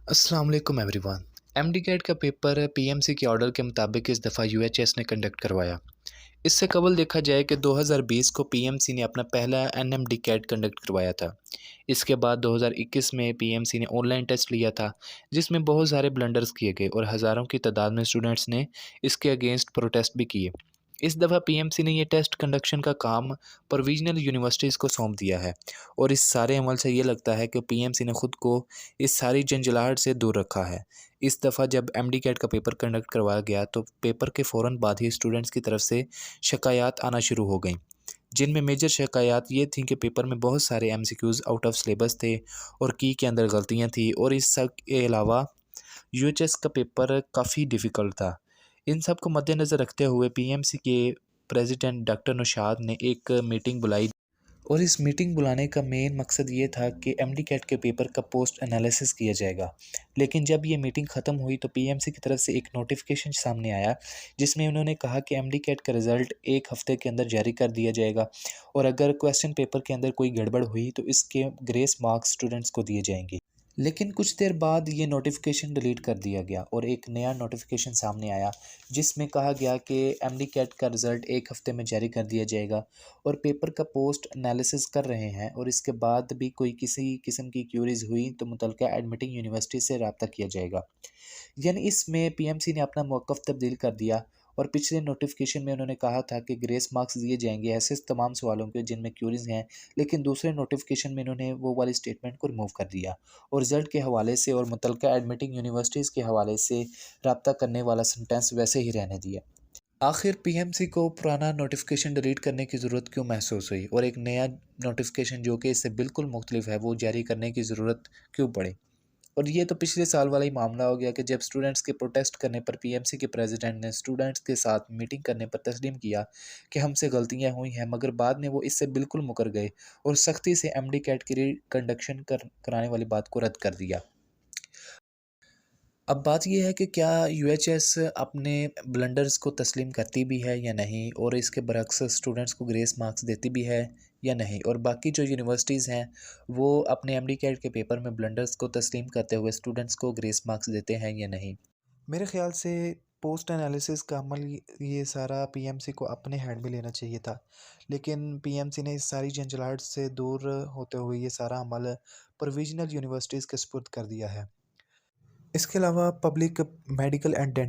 अस्सलाम वालेकुम everyone. MD cat का पेपर पीएमसी के ऑर्डर के मुताबिक इस दफ़ा यूएचएस ने कंडक्ट करवाया। इससे कबल देखा जाए कि 2020 को पीएमसी ने अपना पहला एनएमडी कैट कंडक्ट करवाया था। इसके बाद 2021 में पीएमसी ने ऑनलाइन टेस्ट लिया था, जिसमें बहुत सारे ब्लंडर्स किए गए और हज़ारों की तादाद में स्टूडेंट्स ने इसके अगेंस्ट प्रोटेस्ट भी किए। इस दफ़ा पीएमसी ने ये टेस्ट कंडक्शन का काम प्रोविजनल यूनिवर्सिटीज़ को सौंप दिया है और इस सारे अमल से ये लगता है कि पीएमसी ने खुद को इस सारी झंझलाहट से दूर रखा है। इस दफ़ा जब एमडी कैट का पेपर कंडक्ट करवाया गया तो पेपर के फ़ौरन बाद ही स्टूडेंट्स की तरफ से शिकायत आना शुरू हो गईं, जिनमें मेजर शिकायत ये थी कि पेपर में बहुत सारे एमसीक्यूज़ आउट ऑफ सिलेबस थे और की के अंदर गलतियाँ थी और इस सब के अलावा यूएचएस का पेपर काफ़ी डिफ़िकल्ट था। इन सब को मद्देनज़र रखते हुए पीएमसी के प्रेसिडेंट डॉक्टर नौशाद ने एक मीटिंग बुलाई और इस मीटिंग बुलाने का मेन मकसद ये था कि एमडी कैट के पेपर का पोस्ट एनालिसिस किया जाएगा। लेकिन जब ये मीटिंग ख़त्म हुई तो पीएमसी की तरफ से एक नोटिफिकेशन सामने आया, जिसमें उन्होंने कहा कि एमडी कैट का रिज़ल्ट 1 हफ़्ते के अंदर जारी कर दिया जाएगा और अगर क्वेश्चन पेपर के अंदर कोई गड़बड़ हुई तो इसके ग्रेस मार्क्स स्टूडेंट्स को दिए जाएंगे। लेकिन कुछ देर बाद ये नोटिफिकेशन डिलीट कर दिया गया और एक नया नोटिफिकेशन सामने आया, जिसमें कहा गया कि एमडी कैट का रिज़ल्ट 1 हफ़्ते में जारी कर दिया जाएगा और पेपर का पोस्ट एनालिसिस कर रहे हैं और इसके बाद भी कोई किसी किस्म की क्यूरीज़ हुई तो मुतलका एडमिटिंग यूनिवर्सिटी से रब्ता किया जाएगा। यानी इसमें पीएमसी ने अपना मौक़िफ़ तब्दील कर दिया और पिछले नोटिफिकेशन में उन्होंने कहा था कि ग्रेस मार्क्स दिए जाएंगे ऐसे तमाम सवालों के जिनमें क्यूरीज हैं, लेकिन दूसरे नोटिफिकेशन में इन्होंने वो वाली स्टेटमेंट को रिमूव कर दिया और रिज़ल्ट के हवाले से और मुतलका एडमिटिंग यूनिवर्सिटीज़ के हवाले से रब्ता करने वाला सेंटेंस वैसे ही रहने दिया। आखिर पीएमसी को पुराना नोटिफिकेशन डिलीट करने की ज़रूरत क्यों महसूस हुई और एक नया नोटिफिकेशन जो कि इससे बिल्कुल मुख्तलिफ है वो जारी करने की ज़रूरत क्यों पड़ी? और ये तो पिछले साल वाला ही मामला हो गया कि जब स्टूडेंट्स के प्रोटेस्ट करने पर पीएमसी के प्रेसिडेंट ने स्टूडेंट्स के साथ मीटिंग करने पर तस्लीम किया कि हमसे गलतियां हुई हैं, मगर बाद में वो इससे बिल्कुल मुकर गए और सख्ती से एमडी कैट की रिकंडक्शन कराने वाली बात को रद्द कर दिया। अब बात ये है कि क्या यूएचएस अपने ब्लंडर्स को तस्लीम करती भी है या नहीं और इसके बरक्स स्टूडेंट्स को ग्रेस मार्क्स देती भी है या नहीं, और बाकी जो यूनिवर्सिटीज़ हैं वो अपने एमडी कैट के पेपर में ब्लंडर्स को तस्लीम करते हुए स्टूडेंट्स को ग्रेस मार्क्स देते हैं या नहीं। मेरे ख़्याल से पोस्ट एनालिसिस का अमल ये सारा पीएमसी को अपने हैंड में लेना चाहिए था, लेकिन पीएमसी ने इस सारी झंझलाहट से दूर होते हुए ये सारा अमल प्रोविजनल यूनिवर्सिटीज़ के सुपुर्द कर दिया है। इसके अलावा पब्लिक मेडिकल एंड